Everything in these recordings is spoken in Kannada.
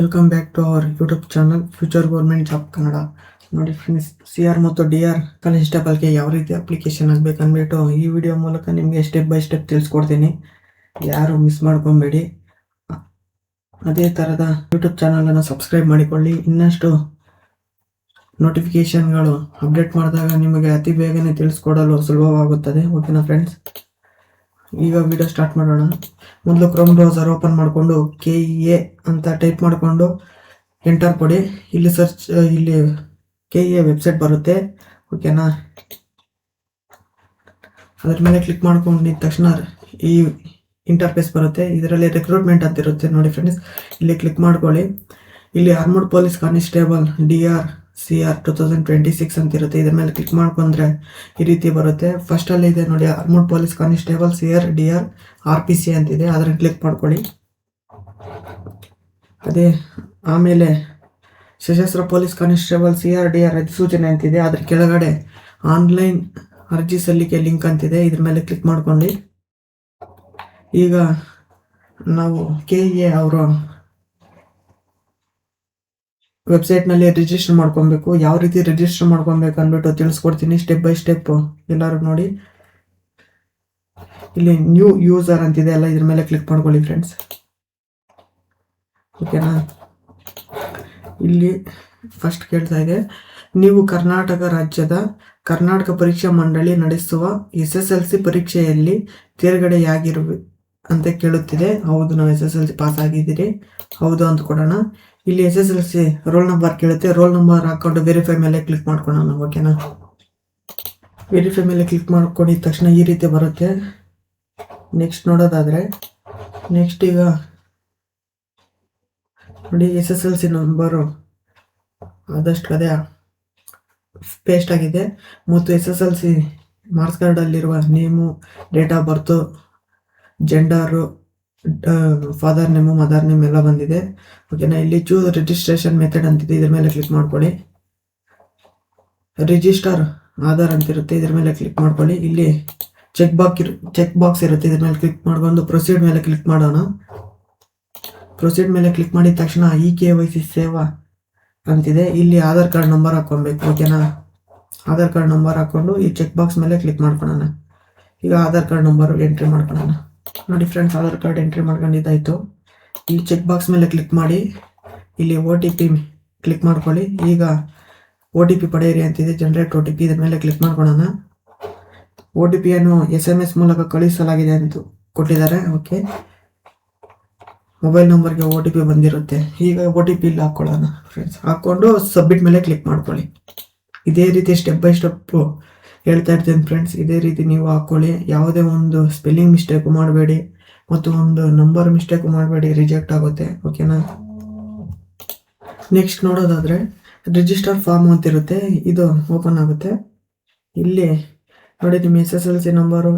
Welcome back to our YouTube channel future government job Kannada. ನೋಡಿ ಫ್ರೆಂಡ್ಸ್, CR ಮತ್ತು DR ಕಾನ್ಸ್ಟೇಬಲ್ಗೆ ಯಾವ ರೀತಿ ಅಪ್ಲಿಕೇಶನ್ ಆಗಬೇಕು ಅಂದ್ಬಿಟ್ಟು ಈ ವಿಡಿಯೋ ಮೂಲಕ ನಿಮಗೆ ಸ್ಟೆಪ್ ಬೈ ಸ್ಟೆಪ್ ತಿಳಿಸ್ಕೊಡ್ತೀನಿ. ಯಾರು ಮಿಸ್ ಮಾಡ್ಕೊಬೇಡಿ. ಅದೇ ಥರದ ಯೂಟ್ಯೂಬ್ ಚಾನಲನ್ನು ಸಬ್ಸ್ಕ್ರೈಬ್ ಮಾಡಿಕೊಳ್ಳಿ. ಇನ್ನಷ್ಟು ನೋಟಿಫಿಕೇಶನ್ಗಳು ಅಪ್ಡೇಟ್ ಮಾಡಿದಾಗ ನಿಮಗೆ ಅತಿ ಬೇಗನೆ ತಿಳಿಸ್ಕೊಡಲು ಸುಲಭವಾಗುತ್ತದೆ. ಓಕೆನಾ ಫ್ರೆಂಡ್ಸ್, ಈಗ ವಿಡಿಯೋ ಸ್ಟಾರ್ಟ್ ಮಾಡೋಣ. ಮೊದಲು ಕ್ರೋಮ್ ಬ್ರೌಸರ್ ಓಪನ್ ಮಾಡಿಕೊಂಡು KEA ಅಂತ ಟೈಪ್ ಮಾಡಿಕೊಂಡು ಎಂಟರ್ ಕೊಡಿ. ಇಲ್ಲಿ ಇಲ್ಲಿ KEA ವೆಬ್ಸೈಟ್ ಬರುತ್ತೆ. ಓಕೆನಾ, ಅದ್ರ ಮೇಲೆ ಕ್ಲಿಕ್ ಮಾಡ್ಕೊಂಡಿದ್ದ ತಕ್ಷಣ ಈ ಇಂಟರ್ಫೇಸ್ ಬರುತ್ತೆ. ಇದರಲ್ಲಿ ರಿಕ್ರೂಟ್ಮೆಂಟ್ ಅಂತ ಇರುತ್ತೆ. ನೋಡಿ ಫ್ರೆಂಡ್ಸ್, ಇಲ್ಲಿ ಕ್ಲಿಕ್ ಮಾಡ್ಕೊಳ್ಳಿ. ಇಲ್ಲಿ armed police constable DR CR 2026 ಅಂತ ಇರುತ್ತೆ. ಇದ್ರ ಮೇಲೆ ಕ್ಲಿಕ್ ಮಾಡ್ಕೊಂಡ್ರೆ ಈ ರೀತಿ ಬರುತ್ತೆ. ಫಸ್ಟ್ ಅಲ್ಲಿ ಇದೆ ನೋಡಿ, armed police constable CR DR RPC ಅಂತಿದೆ. ಅದನ್ನ ಕ್ಲಿಕ್ ಮಾಡ್ಕೊಳ್ಳಿ. ಅದೇ ಆಮೇಲೆ ಸಶಸ್ತ್ರ ಪೊಲೀಸ್ ಕಾನ್ಸ್ಟೇಬಲ್ CR DR ಅಧಿಸೂಚನೆ ಅಂತಿದೆ. ಅದ್ರ ಕೆಳಗಡೆ ಆನ್ಲೈನ್ ಅರ್ಜಿ ಸಲ್ಲಿಕೆ ಲಿಂಕ್ ಅಂತಿದೆ. ಇದ್ರ ಮೇಲೆ ಕ್ಲಿಕ್ ಮಾಡ್ಕೊಳ್ಳಿ. ಈಗ ನಾವು KEA ಅವರು ವೆಬ್ಸೈಟ್ನಲ್ಲಿ ರಿಜಿಸ್ಟರ್ ಮಾಡ್ಕೊಬೇಕು. ಯಾವ ರೀತಿ ರಿಜಿಸ್ಟರ್ ಮಾಡ್ಕೊಬೇಕು ಅಂದ್ಬಿಟ್ಟು ತಿಳಿಸ್ಕೊಡ್ತೀನಿ ಸ್ಟೆಪ್ ಬೈ ಸ್ಟೆಪ್. ಎಲ್ಲರೂ ನೋಡಿ, ಇಲ್ಲಿ ನ್ಯೂ ಯೂಸರ್ ಅಂತಿದೆ ಅಲ್ಲ, ಇದ್ರ ಮೇಲೆ ಕ್ಲಿಕ್ ಮಾಡ್ಕೊಳ್ಳಿ ಫ್ರೆಂಡ್ಸ್. ಓಕೆನಾ, ಇಲ್ಲಿ ಫಸ್ಟ್ ಕೇಳ್ತಾ ಇದೆ, ನೀವು ಕರ್ನಾಟಕ ರಾಜ್ಯದ ಕರ್ನಾಟಕ ಪರೀಕ್ಷಾ ಮಂಡಳಿ ನಡೆಸುವ SSLC ಪರೀಕ್ಷೆಯಲ್ಲಿ ತೇರ್ಗಡೆಯಾಗಿರುವ ಅಂತ ಕೇಳುತ್ತಿದೆ. ಹೌದು, ನಾವು SSLC ಪಾಸ್ ಆಗಿದ್ದೀರಿ, ಹೌದು ಅಂತ ಕೊಡೋಣ. ಇಲ್ಲಿ SSLC ರೋಲ್ ನಂಬರ್ ಕೇಳುತ್ತೆ. ರೋಲ್ ನಂಬರ್ ಹಾಕೊಂಡು ವೆರಿಫೈ ಮೇಲೆ ಕ್ಲಿಕ್ ಮಾಡ್ಕೊಳ್ಳೋಣ. ಓಕೆನಾ, ವೆರಿಫೈ ಮೇಲೆ ಕ್ಲಿಕ್ ಮಾಡ್ಕೊಂಡಿದ ತಕ್ಷಣ ಈ ರೀತಿ ಬರುತ್ತೆ. ನೆಕ್ಸ್ಟ್ ನೋಡೋದಾದ್ರೆ, ನೆಕ್ಸ್ಟ್ ಈಗ ನೋಡಿ, SSLC ನಂಬರು ಆದಷ್ಟು ಅದೇ ಪೇಸ್ಟ್ ಆಗಿದೆ ಮತ್ತು SSLC ಮಾರ್ಕ್ಸ್ ಕಾರ್ಡಲ್ಲಿರುವ name, date of birth, gender, father name, mother name ಎಲ್ಲ ಬಂದಿದೆ. ಓಕೆನಾ, ಇಲ್ಲಿ ಚೂಸ್ ರಿಜಿಸ್ಟ್ರೇಷನ್ ಮೆಥಡ್ ಅಂತಿದೆ. ಇದ್ರ ಮೇಲೆ ಕ್ಲಿಕ್ ಮಾಡ್ಕೊಳ್ಳಿ. ರಿಜಿಸ್ಟರ್ ಆಧಾರ್ ಅಂತಿರುತ್ತೆ. ಇದ್ರ ಮೇಲೆ ಕ್ಲಿಕ್ ಮಾಡ್ಕೊಳ್ಳಿ. ಇಲ್ಲಿ ಚೆಕ್ ಬಾಕ್ಸ್ ಇರುತ್ತೆ. ಇದ್ರ ಮೇಲೆ ಕ್ಲಿಕ್ ಮಾಡ್ಕೊಂಡು ಪ್ರೊಸೀಡ್ ಮೇಲೆ ಕ್ಲಿಕ್ ಮಾಡೋಣ. ಪ್ರೊಸೀಡ್ ಮೇಲೆ ಕ್ಲಿಕ್ ಮಾಡಿದ ತಕ್ಷಣ KYC ಸೇವಾ ಅಂತಿದೆ. ಇಲ್ಲಿ ಆಧಾರ್ ಕಾರ್ಡ್ ನಂಬರ್ ಹಾಕೊಬೇಕು. ಓಕೆನಾ, ಆಧಾರ್ ಕಾರ್ಡ್ ನಂಬರ್ ಹಾಕೊಂಡು ಈ ಚೆಕ್ ಬಾಕ್ಸ್ ಮೇಲೆ ಕ್ಲಿಕ್ ಮಾಡ್ಕೊಳ್ಳೋಣ. ಈಗ ಆಧಾರ್ ಕಾರ್ಡ್ ನಂಬರ್ ಎಂಟ್ರಿ ಮಾಡ್ಕೊಳ್ಳೋಣ. ನೋಡಿ ಫ್ರೆಂಡ್ಸ್, ಆಧಾರ್ ಕಾರ್ಡ್ ಎಂಟ್ರಿ ಮಾಡ್ಕೊಂಡಿದ್ದಾಯ್ತು. ಈ ಚೆಕ್ ಬಾಕ್ಸ್ ಮೇಲೆ ಕ್ಲಿಕ್ ಮಾಡಿ ಇಲ್ಲಿ OTP ಕ್ಲಿಕ್ ಮಾಡ್ಕೊಳ್ಳಿ. ಈಗ OTP ಪಡೆಯಿರಿ ಅಂತಿದೆ, ಜನರೇಟ್ OTP. ಇದ್ರ ಮೇಲೆ ಕ್ಲಿಕ್ ಮಾಡ್ಕೊಳ್ಳೋಣ. OTP ಯನ್ನು SMS ಮೂಲಕ ಕಳುಹಿಸಲಾಗಿದೆ ಅಂತ ಕೊಟ್ಟಿದ್ದಾರೆ. ಓಕೆ, ಮೊಬೈಲ್ ನಂಬರ್ಗೆ OTP ಬಂದಿರುತ್ತೆ. ಈಗ OTP ಇಲ್ಲಿ ಹಾಕೊಳ್ಳೋಣ ಫ್ರೆಂಡ್ಸ್. ಹಾಕೊಂಡು ಸಬ್ಮಿಟ್ ಮೇಲೆ ಕ್ಲಿಕ್ ಮಾಡ್ಕೊಳ್ಳಿ. ಇದೇ ರೀತಿ ಸ್ಟೆಪ್ ಬೈ ಸ್ಟೆಪ್ ಹೇಳ್ತಾ ಇರ್ತೀನಿ ಫ್ರೆಂಡ್ಸ್. ಇದೇ ರೀತಿ ನೀವು ಹಾಕೊಳ್ಳಿ. ಯಾವುದೇ ಒಂದು ಸ್ಪೆಲ್ಲಿಂಗ್ ಮಿಸ್ಟೇಕ್ ಮಾಡಬೇಡಿ ಮತ್ತು ಒಂದು ನಂಬರ್ ಮಿಸ್ಟೇಕ್ ಮಾಡಬೇಡಿ, ರಿಜೆಕ್ಟ್ ಆಗುತ್ತೆ. ಓಕೆನಾ, ನೆಕ್ಸ್ಟ್ ನೋಡೋದಾದ್ರೆ ರಿಜಿಸ್ಟರ್ ಫಾರ್ಮ್ ಅಂತಿರುತ್ತೆ. ಇದು ಓಪನ್ ಆಗುತ್ತೆ. ಇಲ್ಲಿ ನೋಡಿ, ನಿಮ್ಮ SSLC number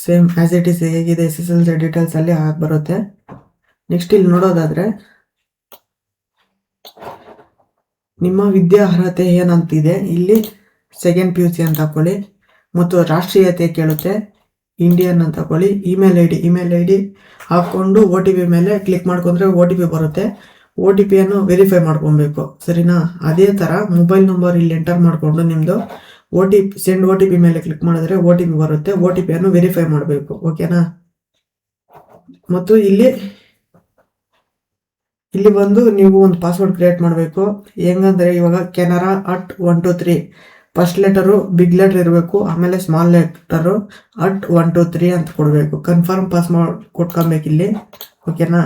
same as it is ಹೇಗಿದೆ SSLC ಡೀಟೇಲ್ಸ್ ಅಲ್ಲಿ ಹಾಕಿ ಬರುತ್ತೆ. ನೆಕ್ಸ್ಟ್ ಇಲ್ಲಿ ನೋಡೋದಾದ್ರೆ ನಿಮ್ಮ ವಿದ್ಯಾ ಅರ್ಹತೆ ಏನಂತಿದೆ. ಇಲ್ಲಿ ಸೆಕೆಂಡ್ PUC ಅಂತ ಹಾಕೊಳ್ಳಿ ಮತ್ತು ರಾಷ್ಟ್ರೀಯತೆ ಕೇಳುತ್ತೆ, ಇಂಡಿಯನ್ ಅಂತ ಹಾಕೊಳ್ಳಿ. ಇಮೇಲ್ ಐ ಡಿ ಹಾಕೊಂಡು OTP ಮೇಲೆ ಕ್ಲಿಕ್ ಮಾಡ್ಕೊಂಡ್ರೆ OTP ಬರುತ್ತೆ. OTP ಯನ್ನು ವೆರಿಫೈ ಮಾಡ್ಕೊಬೇಕು, ಸರಿನಾ? ಅದೇ ಥರ ಮೊಬೈಲ್ ನಂಬರ್ ಇಲ್ಲಿ ಎಂಟರ್ ಮಾಡಿಕೊಂಡು ನಿಮ್ಮದು ಸೆಂಡ್ OTP ಮೇಲೆ ಕ್ಲಿಕ್ ಮಾಡಿದ್ರೆ OTP ಬರುತ್ತೆ. OTP ಯನ್ನು ವೆರಿಫೈ ಮಾಡಬೇಕು. ಓಕೆನಾ, ಮತ್ತು ಇಲ್ಲಿ ಬಂದು ನೀವು ಒಂದು ಪಾಸ್ವರ್ಡ್ ಕ್ರಿಯೇಟ್ ಮಾಡಬೇಕು. ಹೆಂಗಂದ್ರೆ ಇವಾಗ Canara @123 first letter big letter ಇರಬೇಕು, ಆಮೇಲೆ ಸ್ಮಾಲ್ ಲೆಟರು @123 ಅಂತ ಕೊಡಬೇಕು. ಕನ್ಫರ್ಮ್ ಪಾಸ್ವರ್ಡ್ ಕೊಟ್ಕೊಬೇಕು ಇಲ್ಲಿ. ಓಕೆನಾ,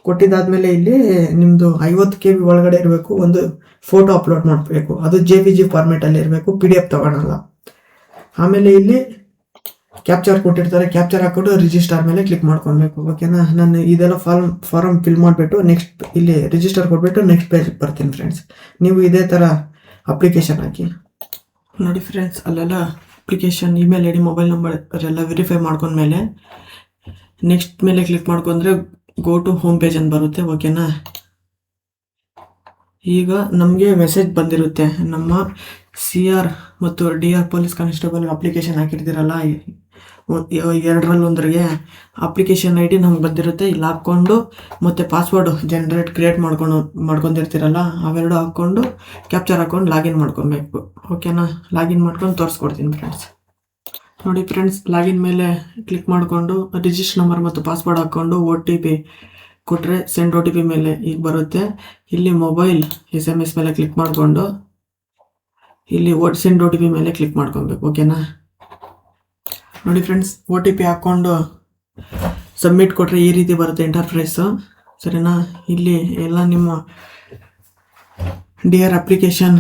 ಕೊಟ್ಟಿದ್ದಾದ್ಮೇಲೆ ಇಲ್ಲಿ ನಿಮ್ಮದು 50 KB ಒಳಗಡೆ ಇರಬೇಕು. ಒಂದು ಫೋಟೋ ಅಪ್ಲೋಡ್ ಮಾಡಬೇಕು, ಅದು JPG ಫಾರ್ಮೇಟಲ್ಲಿ ಇರಬೇಕು, PDF ತಗೊಳಲ್ಲ. ಆಮೇಲೆ ಇಲ್ಲಿ ಕ್ಯಾಪ್ಚರ್ ಕೊಟ್ಟಿರ್ತಾರೆ, ಕ್ಯಾಪ್ಚರ್ ಹಾಕೊಂಡು ರಿಜಿಸ್ಟರ್ ಮೇಲೆ ಕ್ಲಿಕ್ ಮಾಡ್ಕೊಬೇಕು. ಓಕೆನಾ, ನಾನು ಇದೆಲ್ಲ ಫಾರಮ್ ಫಿಲ್ ಮಾಡಿಬಿಟ್ಟು ನೆಕ್ಸ್ಟ್ ಇಲ್ಲಿ ರಿಜಿಸ್ಟರ್ ಕೊಟ್ಬಿಟ್ಟು ನೆಕ್ಸ್ಟ್ ಪೇಜ್ ಬರ್ತೀನಿ ಫ್ರೆಂಡ್ಸ್. ನೀವು ಇದೇ ಥರ ಅಪ್ಲಿಕೇಶನ್ ಹಾಕಿ. ನೋಡಿ ಫ್ರೆಂಡ್ಸ್, ಅಲ್ಲೆಲ್ಲ application, email ID, mobile number ಎಲ್ಲ ವೆರಿಫೈ ಮಾಡ್ಕೊಂಡ್ಮೇಲೆ ನೆಕ್ಸ್ಟ್ ಮೇಲೆ ಕ್ಲಿಕ್ ಮಾಡ್ಕೊಂಡ್ರೆ ಗೋ ಟು ಹೋಮ್ ಪೇಜ್ ಅಂತ ಬರುತ್ತೆ. ಓಕೆನಾ, ಈಗ ನಮಗೆ ಮೆಸೇಜ್ ಬಂದಿರುತ್ತೆ, ನಮ್ಮ CR ಮತ್ತು DR ಪೊಲೀಸ್ ಕಾನ್ಸ್ಟೇಬಲ್ ಅಪ್ಲಿಕೇಶನ್ ಹಾಕಿರ್ತೀರಲ್ಲ, ಎರಡರಲ್ಲಿ ಒಂದರಿಗೆ ಅಪ್ಲಿಕೇಶನ್ ಐ ಡಿ ನಮ್ಗೆ ಬಂದಿರುತ್ತೆ. ಇಲ್ಲಿ ಹಾಕ್ಕೊಂಡು ಮತ್ತು ಪಾಸ್ವರ್ಡು ಕ್ರಿಯೇಟ್ ಮಾಡ್ಕೊಂಡಿರ್ತೀರಲ್ಲ ಅವೆರಡು ಹಾಕ್ಕೊಂಡು ಕ್ಯಾಪ್ಚರ್ ಹಾಕ್ಕೊಂಡು ಲಾಗಿನ್ ಮಾಡ್ಕೊಬೇಕು. ಓಕೆನಾ? ಲಾಗಿನ್ ಮಾಡ್ಕೊಂಡು ತೋರಿಸ್ಕೊಡ್ತೀನಿ ಫ್ರೆಂಡ್ಸ್. ನೋಡಿ ಫ್ರೆಂಡ್ಸ್, ಲಾಗಿನ್ ಮೇಲೆ ಕ್ಲಿಕ್ ಮಾಡಿಕೊಂಡು ರಿಜಿಸ್ಟರ್ ನಂಬರ್ ಮತ್ತು ಪಾಸ್ವರ್ಡ್ ಹಾಕ್ಕೊಂಡು OTP ಕೊಟ್ಟರೆ ಸೆಂಡ್ OTP ಮೇಲೆ ಈಗ ಬರುತ್ತೆ. ಇಲ್ಲಿ ಮೊಬೈಲ್ SMS ಮೇಲೆ ಕ್ಲಿಕ್ ಮಾಡಿಕೊಂಡು ಇಲ್ಲಿ ಸೆಂಡ್ OTP ಮೇಲೆ ಕ್ಲಿಕ್ ಮಾಡ್ಕೊಬೇಕು. ಓಕೆನಾ? ನೋಡಿ ಫ್ರೆಂಡ್ಸ್, OTP ಹಾಕ್ಕೊಂಡು ಸಬ್ಮಿಟ್ ಕೊಟ್ಟರೆ ಈ ರೀತಿ ಬರುತ್ತೆ ಇಂಟರ್ಫೇಸು. ಸರಿನಾ? ಇಲ್ಲಿ ಎಲ್ಲ ನಿಮ್ಮ ಡಿಯರ್ ಅಪ್ಲಿಕೇಶನ್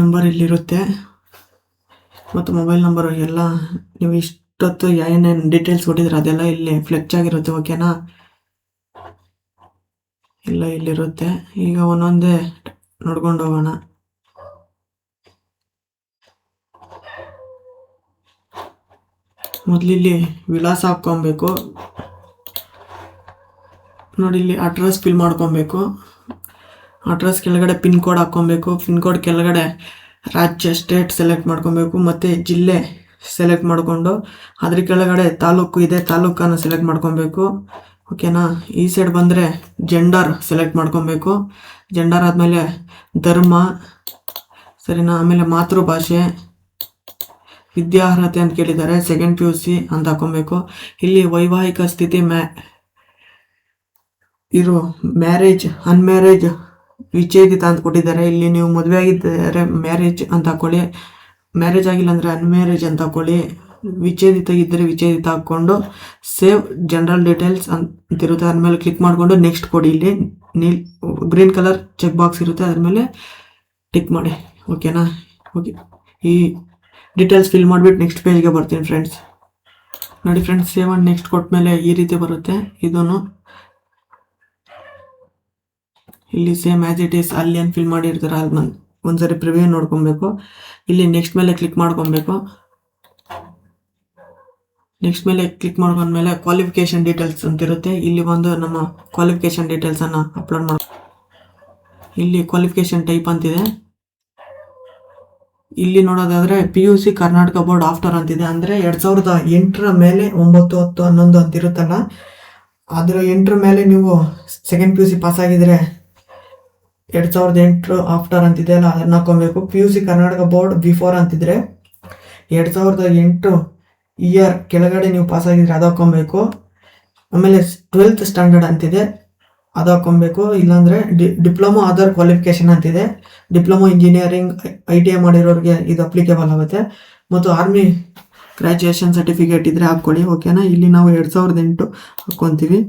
ನಂಬರ್ ಇಲ್ಲಿರುತ್ತೆ ಮತ್ತು ಮೊಬೈಲ್ ನಂಬರು ಎಲ್ಲ ನೀವು ಇಷ್ಟೊತ್ತು ಏನೇನು ಡೀಟೇಲ್ಸ್ ಕೊಟ್ಟಿದ್ರೆ ಅದೆಲ್ಲ ಇಲ್ಲಿ ಫ್ಲೆಕ್ಚ್ ಆಗಿರುತ್ತೆ. ಓಕೆನಾ? ಇಲ್ಲ ಇಲ್ಲಿರುತ್ತೆ. ಈಗ ಒಂದೊಂದೇ ನೋಡ್ಕೊಂಡು ಹೋಗೋಣ. ಮೊದಲಿಲ್ಲಿ ವಿಳಾಸ ಹಾಕ್ಕೊಬೇಕು. ನೋಡಿ, ಇಲ್ಲಿ ಅಡ್ರೆಸ್ ಫಿಲ್ ಮಾಡ್ಕೊಬೇಕು. ಅಡ್ರೆಸ್ ಕೆಳಗಡೆ ಪಿನ್ ಕೋಡ್ ಹಾಕ್ಕೊಬೇಕು. ಪಿನ್ ಕೋಡ್ ಕೆಳಗಡೆ ರಾಜ್ಯ ಸ್ಟೇಟ್ ಸೆಲೆಕ್ಟ್ ಮಾಡ್ಕೊಬೇಕು ಮತ್ತು ಜಿಲ್ಲೆ ಸೆಲೆಕ್ಟ್ ಮಾಡಿಕೊಂಡು ಅದ್ರ ಕೆಳಗಡೆ ತಾಲೂಕು ಇದೆ, ತಾಲೂಕನ್ನು ಸೆಲೆಕ್ಟ್ ಮಾಡ್ಕೊಬೇಕು. ಓಕೆನಾ? ಈ ಸೈಡ್ ಬಂದರೆ ಜೆಂಡರ್ ಸೆಲೆಕ್ಟ್ ಮಾಡ್ಕೊಬೇಕು. ಜೆಂಡರ್ ಆದಮೇಲೆ ಧರ್ಮ, ಸರಿನಾ? ಆಮೇಲೆ ಮಾತೃಭಾಷೆ, ವಿದ್ಯಾರ್ಹತೆ ಅಂತ ಕೇಳಿದ್ದಾರೆ, ಸೆಕೆಂಡ್ PUC ಅಂತ ಹಾಕೊಬೇಕು. ಇಲ್ಲಿ ವೈವಾಹಿಕ ಸ್ಥಿತಿ ಮ್ಯಾರೇಜ್, ಅನ್ಮ್ಯಾರೇಜ್, ವಿಚ್ಛೇದಿತ ಅಂತ ಕೊಟ್ಟಿದ್ದಾರೆ. ಇಲ್ಲಿ ನೀವು ಮದುವೆ ಆಗಿದ್ದರೆ ಮ್ಯಾರೇಜ್ ಅಂತ ಹಾಕೊಳ್ಳಿ, ಮ್ಯಾರೇಜ್ ಆಗಿಲ್ಲ ಅಂದರೆ ಅನ್ಮ್ಯಾರೇಜ್ ಅಂತ ಹಾಕೊಳ್ಳಿ, ವಿಚ್ಛೇದಿತ ಇದ್ದರೆ ವಿಚ್ಛೇದಿತ ಹಾಕ್ಕೊಂಡು ಸೇವ್ ಜನರಲ್ ಡೀಟೇಲ್ಸ್ ಅಂತಿರುತ್ತೆ. ಅದ್ಮೇಲೆ ಕ್ಲಿಕ್ ಮಾಡಿಕೊಂಡು ನೆಕ್ಸ್ಟ್ ಕೊಡಿ. ಇಲ್ಲಿ ಗ್ರೀನ್ ಕಲರ್ ಚೆಕ್ ಬಾಕ್ಸ್ ಇರುತ್ತೆ, ಅದ್ರ ಮೇಲೆ ಟಿಕ್ ಮಾಡಿ. ಓಕೆನಾ? ಓಕೆ, ಈ ಡೀಟೇಲ್ಸ್ ಫಿಲ್ ಮಾಡಿಬಿಟ್ಟು ನೆಕ್ಸ್ಟ್ ಪೇಜ್ಗೆ ಬರ್ತೀನಿ ಫ್ರೆಂಡ್ಸ್. ನೋಡಿ ಫ್ರೆಂಡ್ಸ್, ಸೇವ್ ಆ್ಯಂಡ್ ನೆಕ್ಸ್ಟ್ ಕೊಟ್ಟ ಮೇಲೆ ಈ ರೀತಿ ಬರುತ್ತೆ. ಇದನ್ನು ಇಲ್ಲಿ ಸೇಮ್ ಆ್ಯಸ್ ಇಟ್ ಈಸ್ ಅಲ್ಲಿ ಏನು ಫಿಲ್ ಮಾಡಿರ್ತಾರೆ ಅಲ್ಲಿ ಒಂದ್ಸರಿ ಪ್ರಿವ್ಯೂ ನೋಡ್ಕೊಬೇಕು. ಇಲ್ಲಿ ನೆಕ್ಸ್ಟ್ ಮೇಲೆ ಕ್ಲಿಕ್ ಮಾಡ್ಕೊಬೇಕು. ನೆಕ್ಸ್ಟ್ ಮೇಲೆ ಕ್ಲಿಕ್ ಮಾಡ್ಕೊಂಡ್ಮೇಲೆ ಕ್ವಾಲಿಫಿಕೇಶನ್ ಡೀಟೇಲ್ಸ್ ಅಂತಿರುತ್ತೆ. ಇಲ್ಲಿ ಬಂದು ನಮ್ಮ ಕ್ವಾಲಿಫಿಕೇಶನ್ ಡೀಟೇಲ್ಸನ್ನು ಅಪ್ಲೋಡ್ ಮಾಡಿ. ಇಲ್ಲಿ ಕ್ವಾಲಿಫಿಕೇಶನ್ ಟೈಪ್ ಅಂತಿದೆ. ಇಲ್ಲಿ ನೋಡೋದಾದರೆ PUC ಕರ್ನಾಟಕ ಬೋರ್ಡ್ ಆಫ್ಟರ್ ಅಂತಿದೆ. ಅಂದರೆ 2008 ಮೇಲೆ 9, 10, 11 ಅಂತಿರುತ್ತಲ್ಲ, ಅದರ 8 ಮೇಲೆ ನೀವು ಸೆಕೆಂಡ್ PUC ಪಾಸ್ ಆಗಿದ್ರೆ 2008 ಆಫ್ಟರ್ ಅಂತಿದೆ ಅಲ್ಲ, ಅದನ್ನು ಹಾಕೊಬೇಕು. PUC ಕರ್ನಾಟಕ ಬೋರ್ಡ್ ಬಿಫೋರ್ ಅಂತಿದ್ರೆ 2008 ಇಯರ್ ಕೆಳಗಡೆ ನೀವು ಪಾಸ್ ಆಗಿದ್ರೆ ಅದು ಹಾಕೊಬೇಕು. ಆಮೇಲೆ 12th ಸ್ಟ್ಯಾಂಡರ್ಡ್ ಅಂತಿದೆ, ಅದು ಹಾಕೊಬೇಕು. ಇಲ್ಲಾಂದರೆ ಡಿಪ್ಲೊಮೊ ಅದರ್ ಕ್ವಾಲಿಫಿಕೇಶನ್ ಅಂತಿದೆ. ಡಿಪ್ಲೊಮೊ ಇಂಜಿನಿಯರಿಂಗ್ ITI ಮಾಡಿರೋರಿಗೆ ಇದು ಅಪ್ಲಿಕೇಬಲ್ ಆಗುತ್ತೆ. ಮತ್ತು ಆರ್ಮಿ ಗ್ರ್ಯಾಜುಯೇಷನ್ ಸರ್ಟಿಫಿಕೇಟ್ ಇದ್ದರೆ ಹಾಕ್ಕೊಳ್ಳಿ. ಓಕೆನಾ? ಇಲ್ಲಿ ನಾವು 2008 ಹಾಕ್ಕೊತೀವಿ.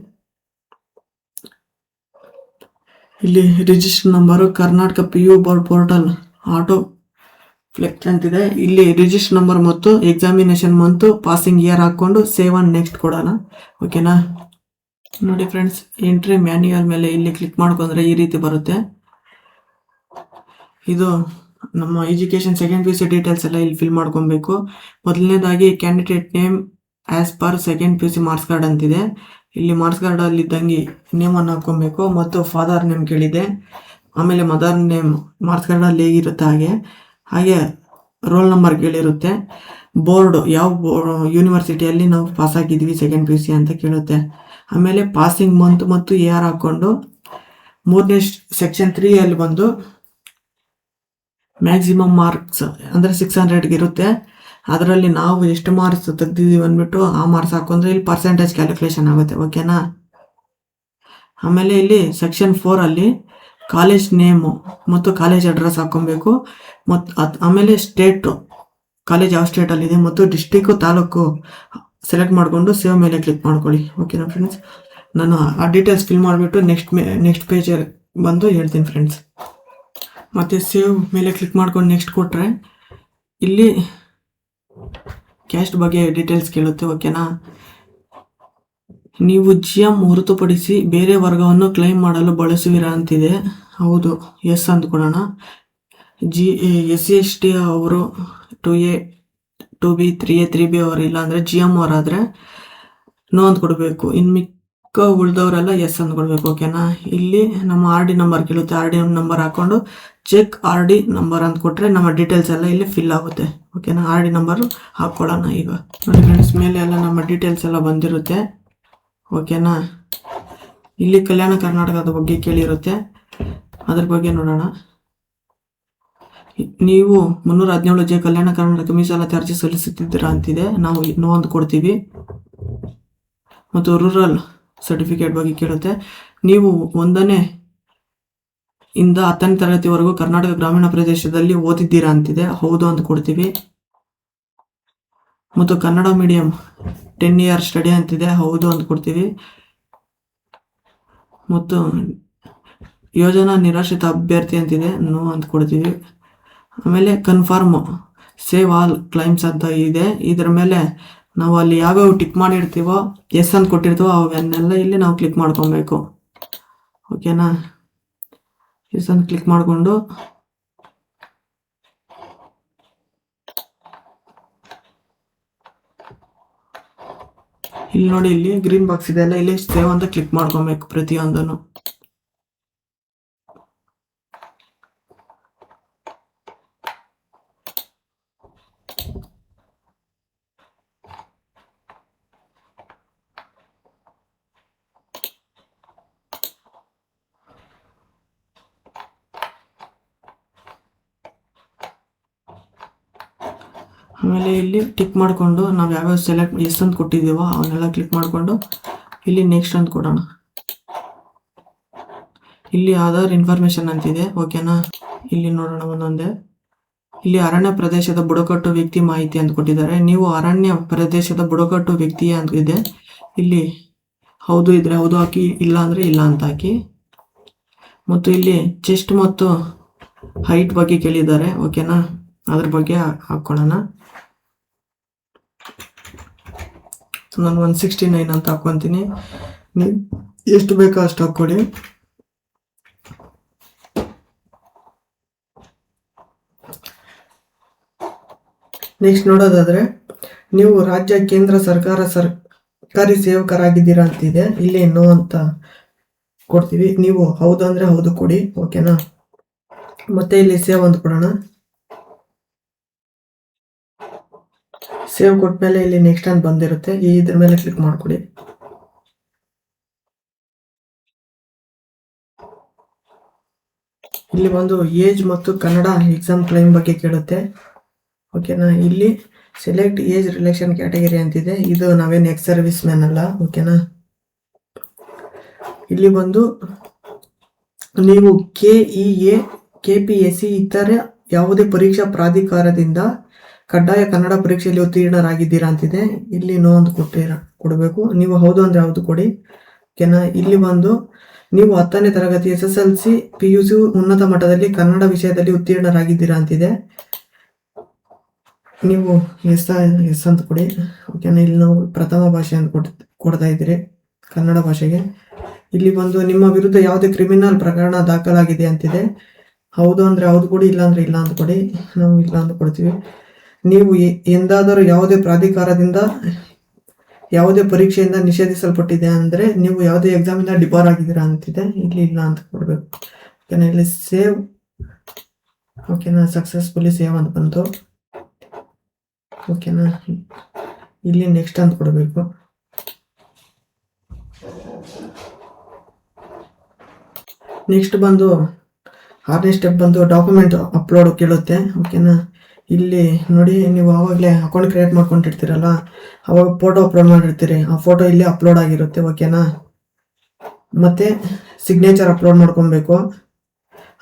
ಇಲ್ಲಿ register number Karnataka PU board portal auto ಫ್ಲೆಕ್ಟ್ ಅಂತಿದೆ. ಇಲ್ಲಿ ರಿಜಿಸ್ಟರ್ ನಂಬರ್ ಮತ್ತು ಎಕ್ಸಾಮಿನೇಷನ್ ಮಂತು ಪಾಸಿಂಗ್ ಇಯರ್ ಹಾಕ್ಕೊಂಡು ಸೇವ್ ಆ್ಯಂಡ್ ನೆಕ್ಸ್ಟ್ ಕೊಡೋಣ. ಓಕೆನಾ? ನೋಡಿ ಫ್ರೆಂಡ್ಸ್, ಎಂಟ್ರಿ ಮ್ಯಾನ್ಯುಯಲ್ ಮೇಲೆ ಇಲ್ಲಿ ಕ್ಲಿಕ್ ಮಾಡ್ಕೊಂಡ್ರೆ ಈ ರೀತಿ ಬರುತ್ತೆ. ಇದು ನಮ್ಮ ಎಜುಕೇಷನ್ ಸೆಕೆಂಡ್ PUC ಡೀಟೇಲ್ಸ್ ಎಲ್ಲ ಇಲ್ಲಿ ಫಿಲ್ ಮಾಡ್ಕೊಬೇಕು. ಮೊದಲನೇದಾಗಿ candidate name as per second PUC marks card ಅಂತಿದೆ. ಇಲ್ಲಿ ಮಾರ್ಕ್ಸ್ ಕಾರ್ಡಲ್ಲಿ ಇದ್ದಂಗೆ ನೇಮನ್ನು ಹಾಕ್ಕೊಬೇಕು ಮತ್ತು ಫಾದರ್ ನೇಮ್ ಕೇಳಿದೆ. ಆಮೇಲೆ ಮದರ್ ನೇಮ್ ಮಾರ್ಕ್ಸ್ ಕಾರ್ಡಲ್ಲಿ ಹೇಗಿರುತ್ತೆ ಹಾಗೆ ರೋಲ್ ನಂಬರ್ ಕೇಳಿರುತ್ತೆ. ಬೋರ್ಡ್ ಯಾವ ಯೂನಿವರ್ಸಿಟಿಯಲ್ಲಿ ನಾವು ಪಾಸ್ ಆಗಿದ್ವಿ ಸೆಕೆಂಡ್ PUC ಅಂತ ಕೇಳುತ್ತೆ. ಆಮೇಲೆ ಪಾಸಿಂಗ್ ಮಂತ್ ಮತ್ತು ಇಯರ್ ಹಾಕ್ಕೊಂಡು 3ನೇ ಸೆಕ್ಷನ್ 3 ಬಂದು ಮ್ಯಾಕ್ಸಿಮಮ್ ಮಾರ್ಕ್ಸ್ ಅಂದರೆ 600 ಇರುತ್ತೆ. ಅದರಲ್ಲಿ ನಾವು ಎಷ್ಟು ಮಾರ್ಕ್ಸ್ ತೆಗ್ದಿದ್ದೀವಿ ಅಂದ್ಬಿಟ್ಟು ಆ ಮಾರ್ಕ್ಸ್ ಹಾಕೊಂಡ್ರೆ ಇಲ್ಲಿ ಪರ್ಸೆಂಟೇಜ್ ಕ್ಯಾಲ್ಕುಲೇಷನ್ ಆಗುತ್ತೆ. ಓಕೆನಾ? ಆಮೇಲೆ ಇಲ್ಲಿ ಸೆಕ್ಷನ್ 4 ಕಾಲೇಜ್ ನೇಮು ಮತ್ತು ಕಾಲೇಜ್ ಅಡ್ರೆಸ್ ಹಾಕ್ಕೊಬೇಕು. ಮತ್ತು ಆಮೇಲೆ ಸ್ಟೇಟು, ಕಾಲೇಜ್ ಯಾವ ಸ್ಟೇಟಲ್ಲಿದೆ ಮತ್ತು ಡಿಸ್ಟಿಕ್ಕು, ತಾಲೂಕು ಸೆಲೆಕ್ಟ್ ಮಾಡಿಕೊಂಡು ಸೇವ್ ಮೇಲೆ ಕ್ಲಿಕ್ ಮಾಡ್ಕೊಳ್ಳಿ. ಓಕೆನಾ ಫ್ರೆಂಡ್ಸ್? ನಾನು ಆ ಡೀಟೇಲ್ಸ್ ಫಿಲ್ ಮಾಡಿಬಿಟ್ಟು ನೆಕ್ಸ್ಟ್ ಪೇಜ್ ಬಂದು ಹೇಳ್ತೀನಿ ಫ್ರೆಂಡ್ಸ್. ಮತ್ತು ಸೇವ್ ಮೇಲೆ ಕ್ಲಿಕ್ ಮಾಡ್ಕೊಂಡು ನೆಕ್ಸ್ಟ್ ಕೊಟ್ಟರೆ ಇಲ್ಲಿ ಕ್ಯಾಸ್ಟ್ ಬಗ್ಗೆ ಡೀಟೇಲ್ಸ್ ಕೇಳುತ್ತೆ. ಓಕೆನಾ? ನೀವು GM ಹೊರತುಪಡಿಸಿ ಬೇರೆ ವರ್ಗವನ್ನು ಕ್ಲೈಮ್ ಮಾಡಲು ಬಳಸುವಿರಾ ಅಂತಿದೆ. ಹೌದು, ಎಸ್ ಅಂದ್ಕೊಡೋಣ. SC/ST ಅವರು 2A 2B 3A 3B ಅವರು ಇಲ್ಲ ಅಂದರೆ GM ಅವರಾದರೆ ನೋ ಅಂತ ಕೊಡಬೇಕು. ಉಳ್ದವರೆಲ್ಲ ಎಸ್ ಅಂದ್ಕೊಳ್ಬೇಕು. ಓಕೆನಾ. ಇಲ್ಲಿ ನಮ್ಮ ಆರ್ ಡಿ ನಂಬರ್ ಕೇಳುತ್ತೆ, ಆರ್ ಡಿ ನಂಬರ್ ಹಾಕೊಂಡು ಚೆಕ್ ಆರ್ ಡಿ ನಂಬರ್ ಅಂತ ಕೊಟ್ಟರೆ ನಮ್ಮ ಡೀಟೇಲ್ಸ್ ಎಲ್ಲ ಇಲ್ಲಿ ಫಿಲ್ ಆಗುತ್ತೆ. ಓಕೆನಾ. ಆರ್ ಡಿ ನಂಬರ್ ಹಾಕ್ಕೊಳ್ಳೋಣ ಈಗ. ನೋಡಿ ಫ್ರೆಂಡ್ಸ್, ಮೇಲೆ ಎಲ್ಲ ನಮ್ಮ ಡೀಟೇಲ್ಸ್ ಎಲ್ಲ ಬಂದಿರುತ್ತೆ. ಓಕೆನಾ. ಇಲ್ಲಿ ಕಲ್ಯಾಣ ಕರ್ನಾಟಕದ ಬಗ್ಗೆ ಕೇಳಿರುತ್ತೆ, ಅದ್ರ ಬಗ್ಗೆ ನೋಡೋಣ. ನೀವು 317 ಕಲ್ಯಾಣ ಕರ್ನಾಟಕ ಮೀಸಲಾತಿ ಅರ್ಜಿ ಸಲ್ಲಿಸುತ್ತಿದ್ದೀರಾ ಅಂತಿದೆ. ನಾವು ನೋ ಅಂತ ಕೊಡ್ತೀವಿ. ಮತ್ತು ರೂರಲ್ ಸರ್ಟಿಫಿಕೇಟ್ ಬಗ್ಗೆ ಕೇಳುತ್ತೆ. ನೀವು 1ನೇ ಇಂದ 10ನೇ ತರಗತಿವರೆಗೂ ಕರ್ನಾಟಕ ಗ್ರಾಮೀಣ ಪ್ರದೇಶದಲ್ಲಿ ಓದಿದ್ದೀರಾ ಅಂತಿದೆ. ಹೌದು ಅಂತ ಕೊಡ್ತೀವಿ. ಮತ್ತು ಕನ್ನಡ ಮೀಡಿಯಂ 10 ಇಯರ್ ಸ್ಟಡಿ ಅಂತಿದೆ. ಹೌದು ಅಂತ ಕೊಡ್ತೀವಿ. ಮತ್ತು ಯೋಜನಾ ನಿರಾಶ್ರಿತ ಅಭ್ಯರ್ಥಿ ಅಂತಿದೆ. ನೋ ಅಂತ ಕೊಡ್ತೀವಿ. ಆಮೇಲೆ ಕನ್ಫರ್ಮ್ ಸೇವ್ ಆಲ್ ಕ್ಲೈಮ್ಸ್ ಅಂತ ಇದೆ. ಇದರ ಮೇಲೆ ನಾವು ಅಲ್ಲಿ ಯಾವ್ಯಾವ ಟಿಕ್ ಮಾಡಿರ್ತೀವೋ, ಎಸ್ ಅಂತ ಕೊಟ್ಟಿರ್ತೀವೋ ಅವನ್ನೆಲ್ಲ ಇಲ್ಲಿ ನಾವು ಕ್ಲಿಕ್ ಮಾಡ್ಕೊಬೇಕು. ಓಕೆನಾ. ಎಸ್ ಅಂತ ಕ್ಲಿಕ್ ಮಾಡಿಕೊಂಡು ಇಲ್ಲಿ ನೋಡಿ, ಇಲ್ಲಿ ಗ್ರೀನ್ ಬಾಕ್ಸ್ ಇದೆ ಅಲ್ಲ, ಇಲ್ಲಿ ಸೇವ್ ಅಂತ ಕ್ಲಿಕ್ ಮಾಡ್ಕೊಬೇಕು ಪ್ರತಿಯೊಂದನ್ನು. ಆಮೇಲೆ ಇಲ್ಲಿ ಟಿಕ್ ಮಾಡಿಕೊಂಡು ನಾವು ಯಾವ್ಯಾವ ಸೆಲೆಕ್ಟ್ ಎಸ್ ಅಂತ ಕೊಟ್ಟಿದ್ದೀವೋ ಅವನ್ನೆಲ್ಲ ಕ್ಲಿಕ್ ಮಾಡಿಕೊಂಡು ಇಲ್ಲಿ ನೆಕ್ಸ್ಟ್ ಅಂತ ಕೊಡೋಣ. ಇಲ್ಲಿ ಆಧಾರ್ ಇನ್ಫಾರ್ಮೇಶನ್ ಅಂತಿದೆ. ಓಕೆನಾ. ಇಲ್ಲಿ ನೋಡೋಣ ಒಂದೊಂದೇ. ಇಲ್ಲಿ ಅರಣ್ಯ ಪ್ರದೇಶದ ಬುಡಕಟ್ಟು ವ್ಯಕ್ತಿ ಮಾಹಿತಿ ಅಂತ ಕೊಟ್ಟಿದ್ದಾರೆ. ನೀವು ಅರಣ್ಯ ಪ್ರದೇಶದ ಬುಡಕಟ್ಟು ವ್ಯಕ್ತಿ ಅಂತ ಇದೆ. ಇಲ್ಲಿ ಹೌದು ಇದ್ರೆ ಹೌದು ಹಾಕಿ, ಇಲ್ಲ ಅಂದರೆ ಇಲ್ಲ ಅಂತ ಹಾಕಿ. ಮತ್ತು ಇಲ್ಲಿ ಚೆಸ್ಟ್ ಮತ್ತು ಹೈಟ್ ಬಗ್ಗೆ ಕೇಳಿದ್ದಾರೆ. ಓಕೆನಾ. ಅದ್ರ ಬಗ್ಗೆ ಹಾಕ್ಕೊಳ್ಳೋಣ. ನಾನು 169 ಅಂತ ಹಾಕ್ಕೊತೀನಿ. ನೀವು ಎಷ್ಟು ಬೇಕೋ ಅಷ್ಟು ಹಾಕ್ಕೊಳ್ಳಿ. ನೆಕ್ಸ್ಟ್ ನೋಡೋದಾದ್ರೆ, ನೀವು ರಾಜ್ಯ ಕೇಂದ್ರ ಸರ್ಕಾರಿ ಸೇವಕರಾಗಿದ್ದೀರಾ ಅಂತಿದೆ. ಇಲ್ಲಿ ನೋ ಅಂತ ಕೊಡ್ತೀವಿ. ನೀವು ಹೌದು ಅಂದರೆ ಹೌದು ಕೊಡಿ. ಓಕೆನಾ. ಮತ್ತೆ ಇಲ್ಲಿ ಸೇವ್ ಅಂತ ಕೊಡೋಣ. ಸೇವ್ ಕೊಟ್ಮೇಲೆ ಇಲ್ಲಿ ನೆಕ್ಸ್ಟ್ ಅಂತ ಬಂದಿರುತ್ತೆ. ಇದ್ರ ಮೇಲೆ ಕ್ಲಿಕ್ ಮಾಡ್ಕೊಡಿ. ಇಲ್ಲಿ ಒಂದು ಏಜ್ ಮತ್ತು ಕನ್ನಡ ಎಕ್ಸಾಮ್ ಕ್ಲೈಮ್ ಬಗ್ಗೆ ಕೇಳುತ್ತೆ. ಓಕೆನಾ. ಇಲ್ಲಿ ಸೆಲೆಕ್ಟ್ ಏಜ್ ರಿಲೇಷನ್ ಕ್ಯಾಟಗರಿ ಅಂತಿದೆ. ಇದು ನಾವೇನು ಎಕ್ಸ್ ಸರ್ವಿಸ್ ಮ್ಯಾನ್ ಅಲ್ಲ. ಓಕೆನಾ. ಇಲ್ಲಿ ಬಂದು ನೀವು KEA KPSC ಇತರ ಯಾವುದೇ ಪರೀಕ್ಷಾ ಪ್ರಾಧಿಕಾರದಿಂದ ಕಡ್ಡಾಯ ಕನ್ನಡ ಪರೀಕ್ಷೆಯಲ್ಲಿ ಉತ್ತೀರ್ಣರಾಗಿದ್ದೀರಾ ಅಂತಿದೆ. ಇಲ್ಲಿ ನೋ ಅಂತ ಕೊಡಬೇಕು. ನೀವು ಹೌದು ಅಂದರೆ ಹೌದು ಕೊಡಿ. ಓಕೆನಾ. ಇಲ್ಲಿ ಬಂದು ನೀವು 10ನೇ ತರಗತಿ SSLC PUC ಉನ್ನತ ಮಟ್ಟದಲ್ಲಿ ಕನ್ನಡ ವಿಷಯದಲ್ಲಿ ಉತ್ತೀರ್ಣರಾಗಿದ್ದೀರಾ ಅಂತಿದೆ. ನೀವು ಎಸ್ ಅಂತ ಕೊಡಿ. ಓಕೆನಾ. ಇಲ್ಲಿ ನಾವು ಪ್ರಥಮ ಭಾಷೆ ಅಂತ ಕೊಡ್ತಾ ಇದ್ದೀರಿ, ಕನ್ನಡ ಭಾಷೆಗೆ. ಇಲ್ಲಿ ಬಂದು ನಿಮ್ಮ ವಿರುದ್ಧ ಯಾವುದೇ ಕ್ರಿಮಿನಲ್ ಪ್ರಕರಣ ದಾಖಲಾಗಿದೆ ಅಂತಿದೆ. ಹೌದು ಅಂದರೆ ಹೌದು ಕೊಡಿ, ಇಲ್ಲ ಅಂದರೆ ಇಲ್ಲ ಅಂತ ಕೊಡಿ. ನಾವು ಇಲ್ಲ ಅಂತ ಕೊಡ್ತೀವಿ. ನೀವು ಎಂದಾದರೂ ಯಾವುದೇ ಪ್ರಾಧಿಕಾರದಿಂದ ಯಾವುದೇ ಪರೀಕ್ಷೆಯಿಂದ ನಿಷೇಧಿಸಲ್ಪಟ್ಟಿದೆ ಅಂದರೆ ನೀವು ಯಾವುದೇ ಎಕ್ಸಾಮಿಂದ ಡಿಬಾರ್ ಆಗಿದ್ದೀರಾ ಅಂತಿದೆ. ಇಲ್ಲಿ ಇಲ್ಲ ಅಂತ ಕೊಡಬೇಕು. ಓಕೆನಾ. ಇಲ್ಲಿ ಸೇವ್. ಓಕೆನಾ. ಸಕ್ಸಸ್ಫುಲಿ ಸೇವ್ ಅಂತ ಬಂತು. ಓಕೆನಾ. ಇಲ್ಲಿ ನೆಕ್ಸ್ಟ್ ಅಂತ ಕೊಡಬೇಕು. ನೆಕ್ಸ್ಟ್ ಬಂದು 6ನೇ ಸ್ಟೆಪ್ ಬಂದು ಡಾಕ್ಯುಮೆಂಟ್ ಅಪ್ಲೋಡ್ ಕೇಳುತ್ತೆ. ಓಕೆನಾ. ಇಲ್ಲಿ ನೋಡಿ, ನೀವು ಆವಾಗಲೇ ಅಕೌಂಟ್ ಕ್ರಿಯೇಟ್ ಮಾಡ್ಕೊಂಡಿರ್ತೀರಲ್ಲ, ಅವಾಗ ಫೋಟೋ ಅಪ್ಲೋಡ್ ಮಾಡಿರ್ತೀರಿ. ಆ ಫೋಟೋ ಇಲ್ಲಿ ಅಪ್ಲೋಡ್ ಆಗಿರುತ್ತೆ. ಓಕೆನಾ. ಮತ್ತು ಸಿಗ್ನೇಚರ್ ಅಪ್ಲೋಡ್ ಮಾಡ್ಕೊಬೇಕು.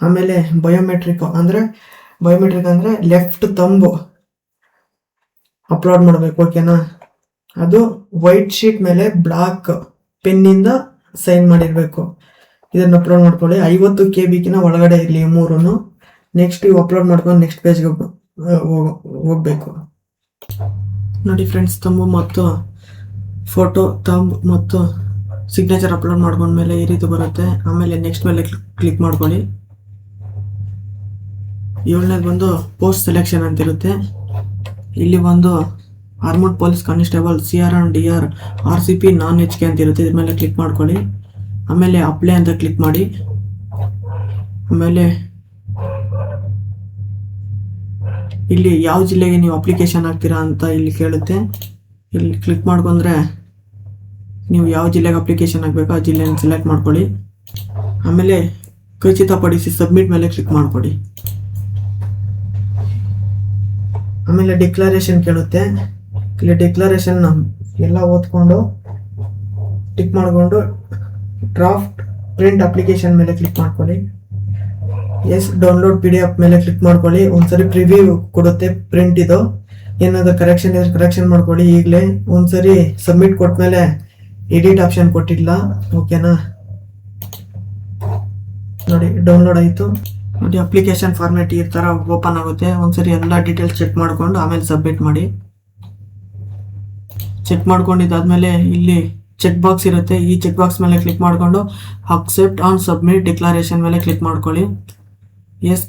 ಆಮೇಲೆ ಬಯೋಮೆಟ್ರಿಕ್ ಅಂದರೆ ಲೆಫ್ಟ್ ತಂಬು ಅಪ್ಲೋಡ್ ಮಾಡಬೇಕು. ಓಕೆನಾ. ಅದು ವೈಟ್ ಶೀಟ್ ಮೇಲೆ ಬ್ಲಾಕ್ ಪೆನ್ನಿಂದ ಸೈನ್ ಮಾಡಿರಬೇಕು. ಇದನ್ನು ಅಪ್ಲೋಡ್ ಮಾಡ್ಕೊಳ್ಳಿ. 50 KB ಒಳಗಡೆ ಇರಲಿ 3. ನೆಕ್ಸ್ಟ್ ಇವು ಅಪ್ಲೋಡ್ ಮಾಡ್ಕೊಂಡು ನೆಕ್ಸ್ಟ್ ಪೇಜ್ಗೆ ಹೋಗ್ಬೇಕು. ನೋಡಿ ಫ್ರೆಂಡ್ಸ್, ತಂಬು ಮತ್ತು ಫೋಟೋ, ತಂಬ್ ಮತ್ತು ಸಿಗ್ನೇಚರ್ ಅಪ್ಲೋಡ್ ಮಾಡ್ಕೊಂಡ್ಮೇಲೆ ಈ ರೀತಿ ಬರುತ್ತೆ. ಆಮೇಲೆ ನೆಕ್ಸ್ಟ್ ಮೇಲೆ ಕ್ಲಿಕ್ ಮಾಡ್ಕೊಳ್ಳಿ. 7ನೇದು ಬಂದು ಪೋಸ್ಟ್ ಸೆಲೆಕ್ಷನ್ ಅಂತಿರುತ್ತೆ. ಇಲ್ಲಿ ಬಂದು armed police constable CR and DR RCP non HK ಅಂತ ಇರುತ್ತೆ. ಇದ್ರ ಮೇಲೆ ಕ್ಲಿಕ್ ಮಾಡ್ಕೊಳ್ಳಿ. ಆಮೇಲೆ ಅಪ್ಲೈ ಅಂತ ಕ್ಲಿಕ್ ಮಾಡಿ. ಆಮೇಲೆ ಇಲ್ಲಿ ಯಾವ ಜಿಲ್ಲೆಗೆ ನೀವು ಅಪ್ಲಿಕೇಶನ್ ಹಾಕ್ತೀರಾ ಅಂತ ಇಲ್ಲಿ ಕೇಳುತ್ತೆ. ಇಲ್ಲಿ ಕ್ಲಿಕ್ ಮಾಡ್ಕೊಂಡ್ರೆ ನೀವು ಯಾವ ಜಿಲ್ಲೆಗೆ ಅಪ್ಲಿಕೇಶನ್ ಹಾಕಬೇಕು ಆ ಜಿಲ್ಲೆಯನ್ನು ಸೆಲೆಕ್ಟ್ ಮಾಡ್ಕೊಳ್ಳಿ. ಆಮೇಲೆ ಖಚಿತಪಡಿಸಿ ಸಬ್ಮಿಟ್ ಮೇಲೆ ಕ್ಲಿಕ್ ಮಾಡ್ಕೊಳ್ಳಿ. ಆಮೇಲೆ ಡಿಕ್ಲರೇಷನ್ ಕೇಳುತ್ತೆ. ಇಲ್ಲಿ ಡಿಕ್ಲರೇಷನ್ ಎಲ್ಲ ಓದ್ಕೊಂಡು ಟಿಕ್ ಮಾಡಿಕೊಂಡು ಡ್ರಾಫ್ಟ್ ಪ್ರಿಂಟ್ ಅಪ್ಲಿಕೇಶನ್ ಮೇಲೆ ಕ್ಲಿಕ್ ಮಾಡ್ಕೊಳ್ಳಿ. ಡೌನ್ಲೋಡ್ PDF ಮೇಲೆ ಕ್ಲಿಕ್ ಮಾಡ್ಕೊಳ್ಳಿ. ಒಂದ್ಸರಿ ಪ್ರಿವ್ಯೂ ಕೊಡುತ್ತೆ ಪ್ರಿಂಟ್ ಇದು. ಏನಾದ್ರು ಕರೆಕ್ಷನ್ ಇದ್ರೆ ಕರೆಕ್ಷನ್ ಮಾಡ್ಕೊಳ್ಳಿ. ಈಗಲೇ ಒಂದ್ಸರಿ ಸಬ್ಮಿಟ್ ಕೊಟ್ಮೇಲೆ ಎಡಿಟ್ ಆಪ್ಷನ್ ಕೊಟ್ಟಿಲ್ಲ. ಓಕೆನಾ, ನೋಡಿ ಡೌನ್ಲೋಡ್ ಆಯಿತು. ನೋಡಿ ಅಪ್ಲಿಕೇಶನ್ ಫಾರ್ಮ್ಯಾಟ್ ಈ ಥರ ಓಪನ್ ಆಗುತ್ತೆ. ಒಂದ್ಸರಿ ಎಲ್ಲ ಡೀಟೇಲ್ಸ್ ಚೆಕ್ ಮಾಡ್ಕೊಂಡು ಆಮೇಲೆ ಸಬ್ಮಿಟ್ ಮಾಡಿ. ಚೆಕ್ ಮಾಡ್ಕೊಂಡಿದ್ದಾದ್ಮೇಲೆ ಇಲ್ಲಿ ಚೆಕ್ ಬಾಕ್ಸ್ ಇರುತ್ತೆ. ಈ ಚೆಕ್ ಬಾಕ್ಸ್ ಮೇಲೆ ಕ್ಲಿಕ್ ಮಾಡಿಕೊಂಡು ಅಕ್ಸೆಪ್ಟ್ ಆನ್ ಸಬ್ಮಿಟ್ ಡಿಕ್ಲರೇಷನ್ ಮೇಲೆ ಕ್ಲಿಕ್ ಮಾಡ್ಕೊಳ್ಳಿ.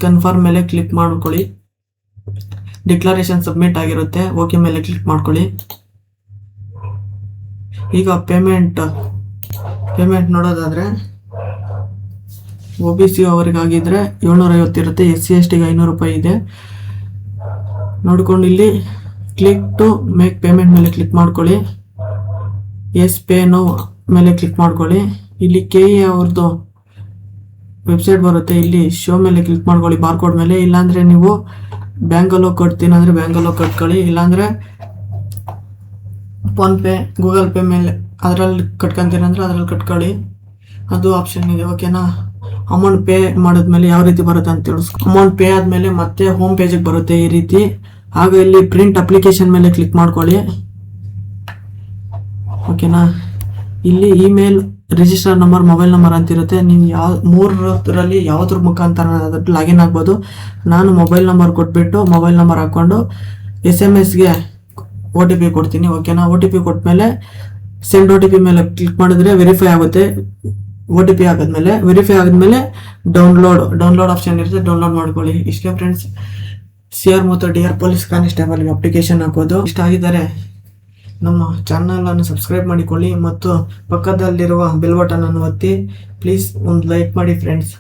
ಕನ್ಫರ್ಮ್ ಮೇಲೆ ಕ್ಲಿಕ್ ಮಾಡ್ಕೊಳ್ಳಿ. ಡಿಕ್ಲರೇಷನ್ ಸಬ್ಮಿಟ್ ಆಗಿರುತ್ತೆ. ಓಕೆ ಮೇಲೆ ಕ್ಲಿಕ್ ಮಾಡ್ಕೊಳ್ಳಿ. ಈಗ ಪೇಮೆಂಟ್ ನೋಡೋದಾದ್ರೆ OBC ಅವರಿಗಾಗಿದ್ರೆ 750 ಇರುತ್ತೆ. SC STಗೆ 500 ರೂಪಾಯಿ ಇದೆ. ನೋಡ್ಕೊಂಡು ಇಲ್ಲಿ ಕ್ಲಿಕ್ ಟು ಮೇಕ್ ಪೇಮೆಂಟ್ ಮೇಲೆ ಕ್ಲಿಕ್ ಮಾಡ್ಕೊಳ್ಳಿ. ಪೇ ನೌ ಮೇಲೆ ಕ್ಲಿಕ್ ಮಾಡ್ಕೊಳ್ಳಿ. ಇಲ್ಲಿ KE ಅವ್ರದ್ದು ವೆಬ್ಸೈಟ್ ಬರುತ್ತೆ. ಇಲ್ಲಿ ಶೋ ಮೇಲೆ ಕ್ಲಿಕ್ ಮಾಡ್ಕೊಳ್ಳಿ ಬಾರ್ಕೋಡ್ ಮೇಲೆ. ಇಲ್ಲಾಂದ್ರೆ ನೀವು ಬ್ಯಾಂಕಲ್ಲೋ ಕಟ್ತೀನಿ ಅಂದರೆ ಬ್ಯಾಂಕಲ್ಲೋ ಕಟ್ಕೊಳ್ಳಿ. ಇಲ್ಲಾಂದ್ರೆ ಫೋನ್ಪೇ ಗೂಗಲ್ ಪೇ ಮೇಲೆ ಅದರಲ್ಲಿ ಕಟ್ಕೊಂತೀನಿ ಅಂದರೆ ಅದರಲ್ಲಿ ಕಟ್ಕೊಳ್ಳಿ. ಅದು ಆಪ್ಷನ್ ಇದೆ. ಓಕೆನಾ, ಅಮೌಂಟ್ ಪೇ ಮಾಡಿದ್ಮೇಲೆ ಯಾವ ರೀತಿ ಬರುತ್ತೆ ಅಂತ ತಿಳಿಸ್ಕೊ. ಅಮೌಂಟ್ ಪೇ ಆದಮೇಲೆ ಮತ್ತೆ ಹೋಮ್ ಪೇಜಿಗೆ ಬರುತ್ತೆ ಈ ರೀತಿ. ಆಗ ಇಲ್ಲಿ ಪ್ರಿಂಟ್ ಅಪ್ಲಿಕೇಶನ್ ಮೇಲೆ ಕ್ಲಿಕ್ ಮಾಡ್ಕೊಳ್ಳಿ. ಓಕೆನಾ, ಇಲ್ಲಿ email, register number, mobile number ಅಂತಿರುತ್ತೆ. ನೀವು ಮೂರರಲ್ಲಿ ಯಾವುದ್ರ ಮುಖಾಂತರ ಲಾಗಿನ್ ಆಗ್ಬೋದು. ನಾನು ಮೊಬೈಲ್ ನಂಬರ್ ಕೊಟ್ಬಿಟ್ಟು ಮೊಬೈಲ್ ನಂಬರ್ ಹಾಕ್ಕೊಂಡು SMS-ಗೆ OTP ಕೊಡ್ತೀನಿ. ಓಕೆನಾ, OTP ಕೊಟ್ಮೇಲೆ ಸೆಂಡ್ OTP ಮೇಲೆ ಕ್ಲಿಕ್ ಮಾಡಿದ್ರೆ ವೆರಿಫೈ ಆಗುತ್ತೆ. OTP ಆಗೋದ್ಮೇಲೆ ವೆರಿಫೈ ಆದ್ಮೇಲೆ ಡೌನ್ಲೋಡ್ ಆಪ್ಷನ್ ಇರುತ್ತೆ, ಡೌನ್ಲೋಡ್ ಮಾಡ್ಕೊಳ್ಳಿ. ಇಷ್ಟೇ ಫ್ರೆಂಡ್ಸ್, CR ಮತ್ತು DR ಪೊಲೀಸ್ ಕಾನ್ಸ್ಟೇಬಲ್ಗೆ ಅಪ್ಲಿಕೇಶನ್ ಹಾಕೋದು. ಇಷ್ಟ ಆಗಿದ್ದಾರೆ ನಮ್ಮ ಚಾನಲನ್ನು ಸಬ್ಸ್ಕ್ರೈಬ್ ಮಾಡಿಕೊಳ್ಳಿ ಮತ್ತು ಪಕ್ಕದಲ್ಲಿರುವ ಬೆಲ್ ಬಟನ್ ಅನ್ನು ಒತ್ತಿ. ಪ್ಲೀಸ್ ಒಂದು ಲೈಕ್ ಮಾಡಿ ಫ್ರೆಂಡ್ಸ್.